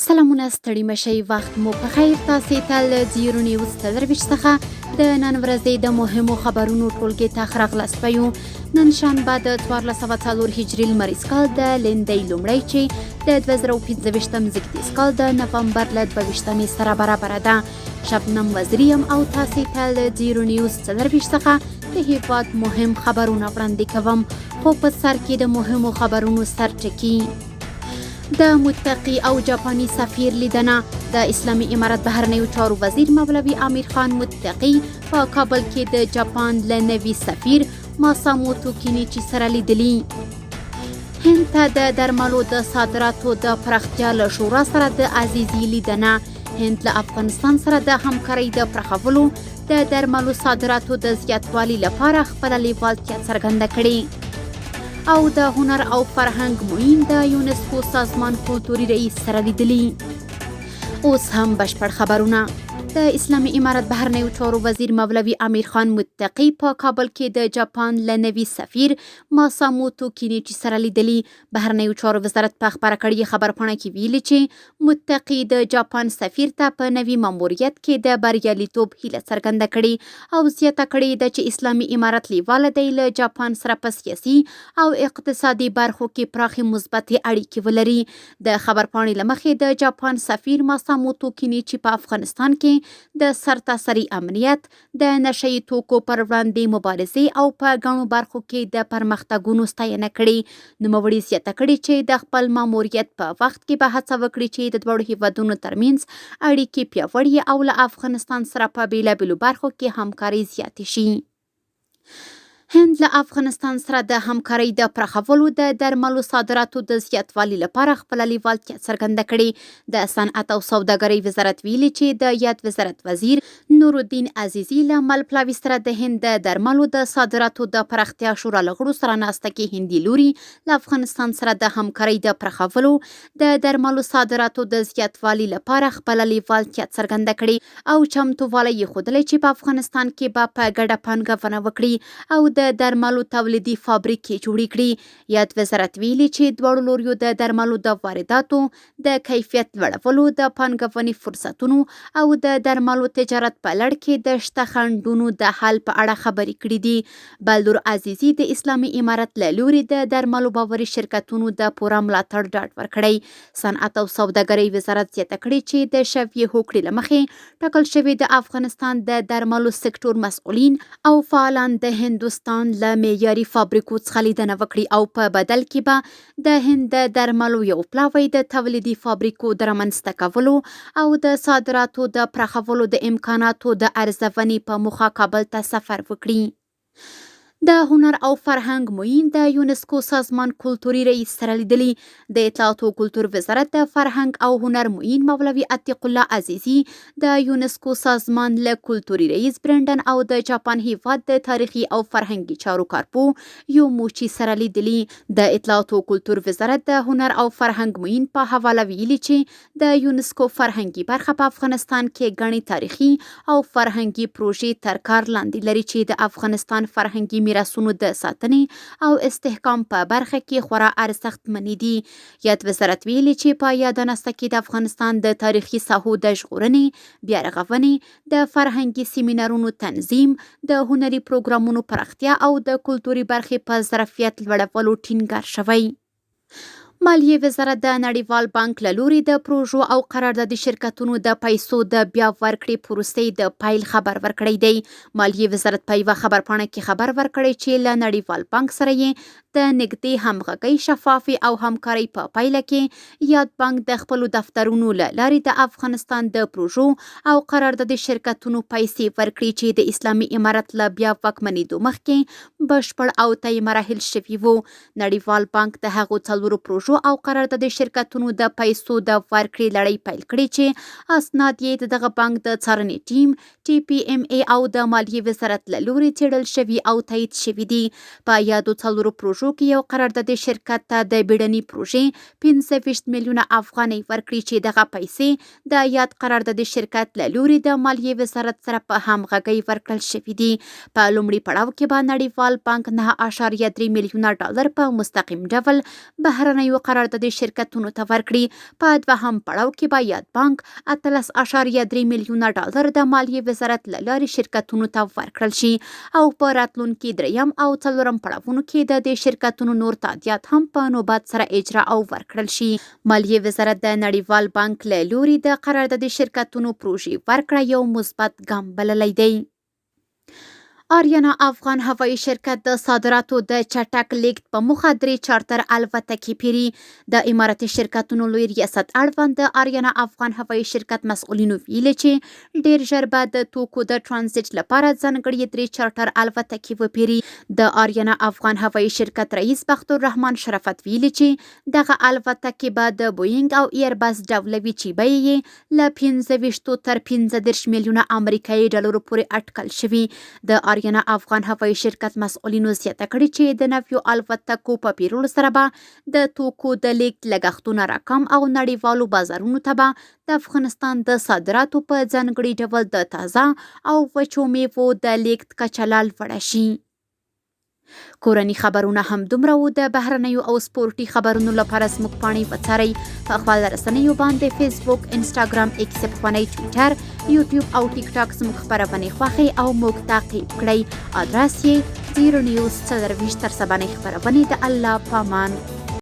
سلامونه ستړي مشئ وخت مو په خیر. تاسې ته له زیرو نیوز څلرویشت څخه د نن ورځې د مهمو خبرونو ټولګې ته ښه راغلاست یو. نن شنبه د 1404 هجري لمریز کال د لیندۍ لومړۍ چې د 2015 زیږدیز کال د نومبر له 22 سره برابره ده. شبنم وزیری یم او تاسې ته له زیرو نیوز څلرویشت څخه د هیواد مهم خبرونه وړاندې کوم. خو په سر کې د مهمو خبرونو سرټکي: د متقي او جاپاني سفیر لیدنه. د اسلامي امارت بهرنیو چارو وزیر مولوي امیر خان متقي په کابل کې د جاپان له نوي سفیر ماساموتو کینیچي سره لیدلي. هند ته د درملو د صادراتو د پراختیا له شورا سره د عزیزي لیدنه. هند له افغانستان سره د همکارۍ د پراخولو د درملو صادراتو د زیاتوالي لپاره خپله لیوالتیا څرګنده کړې. او د هنر او فرهنګ معین د یونسکو سازمان کلتوري رئیس سره لیدلي. اوس هم بشپړ خبرونه. د اسلامي امارت بهرنیو چارو وزیر مولوي امیر خان متقي په کابل کې د جاپان له نوي سفیر ماساموتو کینیچي سره لیدلي. بهرنیو چارو وزارت په خبره کړې خبرپاڼه کې ویلي چې متقي د جاپان سفیر ته په نوي ماموریت کې د بریالیتوب هیله څرګنده کړې او زیاته کړې ده چې اسلامي امارت لیواله دی له جاپان سره په سیاسي او اقتصادي برخو کې پراخې مثبتې اړیکې ولري. د خبرپاڼې له مخې د جاپان سفیر ماساموتو کینیچي په افغانستان کې د سرتاسري امنیت، د نشهیي توکو پر وړاندې مبارزې او په ګڼو برخو کې د پرمختګونو ستاینه کړې. نوموړي زیاته کړې چې د خپل ماموریت په وخت کې به هڅه وکړي چې د دواړو هیوادونو ترمنځ اړیکې پیاوړې او له افغانستان سره په بېلابېلو برخو کې همکاري زیاتې شي. هند له افغانستان سره د همکارۍ د پراخولو د درملو صادراتو د زیاتوالي لپاره خپله لیوالتیا څرګنده کړې. د صنعت او سوداګرۍ وزارت ویلي چې د یاد وزارت وزیر نورالدین عزیزي له ملپلاوي سره د هند د درملو د صادراتو د پراختیا شورا له غړو سره ناسته کې هندي لوري له افغانستان سره د همکارۍ د پراخولو د درملو صادراتو د زیاتوالي لپاره خپله لیوالتیا څرګنده کړې او چمتووالی یې ښودلی چې په افغانستان کې به په ګډه پانګونه وکړي او د درملو تولیدي فابریکې جوړې کړي. یاد وزارت ویلي چې دواړو لوریو د درملو د وارداتو د کیفیت لوړولو، د پانګونې فرصتونو او د درملو تجارت په لړ کې د شته خنډونو د حل په اړه خبرې کړې دي. بلدور عزیزي د اسلامي امارت له لوري د درملو باوري شرکتونو د پوره ملاتړ ډاډ ورکړی. صنعت او سوداګرۍ وزارت زیاته کړې چې د شفیع هوکړې له مخې ټاکل شوي د افغانستان د درملو سکتور مسؤلین او فعالان د هندوستان له معیاري فابریکو څخه لیدنه وکړي او په بدل کې به د هند د درملو یو پلاوی د تولیدي فابریکو د رامنځته کولو او د صادراتو د پراخولو د امکاناتو د ارزونې په موخه کابل ته سفر وکړي. د هنر او فرهنګ معین د یونسکو سازمان کلتوري رئیس سره لیدلي. د اطلاعات او کلتور وزارت د فرهنګ او هنر معین مولوي عتیق الله عزیزي د یونسکو سازمان له کلتوري رئیس برندن او د جاپان هیواد د تاریخي او فرهنګي چارو کارپو یوموچي سره لیدلي. د اطلاعات او کلتور وزارت د هنر او فرهنګ معین په حواله ویلي چې د یونسکو فرهنګي برخه په افغانستان کې ګڼې تاریخي او فرهنګي پروژې تر کار لاندې لري چې د افغانستان فرهنګي میراثونو د ساتنې او استحکام په برخه کې خورا ارزښتمنې دي. یاد وزارت ویلي چې په یاده نسته کې د افغانستان د تاریخي ساحو د ژغورنې، بیا رغونې، د فرهنګي سیمینارونو تنظیم، د هنري پروګرامونو پراختیا او د کلتوري برخې په ظرفیت لوړولو ټینګار شوی. مالیې وزارت د نړیوال بانک له لوري د پروژو او قراردادي شرکتونو د پیسو د بیا ورکړې پروسې د پیل خبر ورکړی دی. مالیې وزارت په یوه خبرپاڼه کې خبر ورکړی چې له نړیوال بانک سره یې د نږدې همغږۍ، شفافي او همکارۍ په پایله کې یاد بانک د خپلو دفترونو له لارې د افغانستان د پروژو او قراردادي شرکتونو پیسې ورکړي چې د اسلامي امارت له بیا واکمنېدو مخکې بشپړ او طی مراحل شوي وو. نړیوال بانک د هغو څلورو پروژو او قراردادي شرکتونو د پیسو د ورکړې لړۍ پیل کړې چې اسناد یې د دغه بانک د څارنې ټیم TPMA او د مالیې وزارت له لوري څېړل شوي او تایید شوي دي. په یادو څلورو پروژو پروژو کې یو قراردادي شرکت ته د بیړني پروژې 25 میلیونه افغانۍ ورکړي چې دغه پیسې د یاد قراردادي شرکت له لوري د مالیې وزارت سره په همغږۍ ورکړل شوي دي. په لومړي پړاو کې به نړیوال بانک 9.3 میلیونه ډالر په مستقیم ډول بهرنیو قراردادي شرکتونو ته ورکړي. په دوهم پړاو کې به یاد بانک 18.3 میلیونه ډالر د مالیې وزارت له لارې شرکتونو ته ورکړل شي او په راتلونکي دریم او څلورم پړاوونو کې د دې شرکتونو نور تادیات هم په نوبت سره اجرا او ورکړل شي. مالیې وزارت د نړیوال بانک له لوري د قراردادي شرکتونو پروژې ورکړه یو مثبت ګام بللی دی. آریانا افغان هوایي شرکت د صادراتو د چټک لیږد په موخه 3 چارتر الوتکې پیري. د اماراتي شرکتونو لوی ریاست اړوند د آریانا افغان هوایي شرکت مسؤلینو ویلي چې ډیر ژر به د توکو د ترانزیت لپاره ځانګړي 3 چارتر الوتکې وپیري. د آریانا افغان هوایي شرکت رئیس بختالرحمن شرافت ویلي چې دغه الوتکې به د بوینګ او ایربس ډوله وي چې بیې یې له 25 تر 35 میلیونه امریکایي ډالرو پورې اټکل شوي. د آریانا افغان هوایي شرکت مسؤلینو زیاته کړې چې د نویو الوتکو په پیرلو سره به د توکو د لیږد لګښتونه راکم او نړیوالو بازارونو ته به د افغانستان د صادراتو په ځانګړي ډول د تازه او وچو میوو د لیږد کچه لا لوړه شي. کورني خبرونه هم دومره وو. د بهرنیو او سپورټي خبرونو لپاره زموږ پاڼې وڅارئ په خپل رسنیو باندې فیسبوک، انسټاګرام، ایکس افغاني، ټویټر، یوټیوب او ټیک ټاک زموږ خبرونه خوښئ او موږ تعقیب کړئ. ادرس یې 0 نیوز 24 تر سبا خبرونه د الله پامان.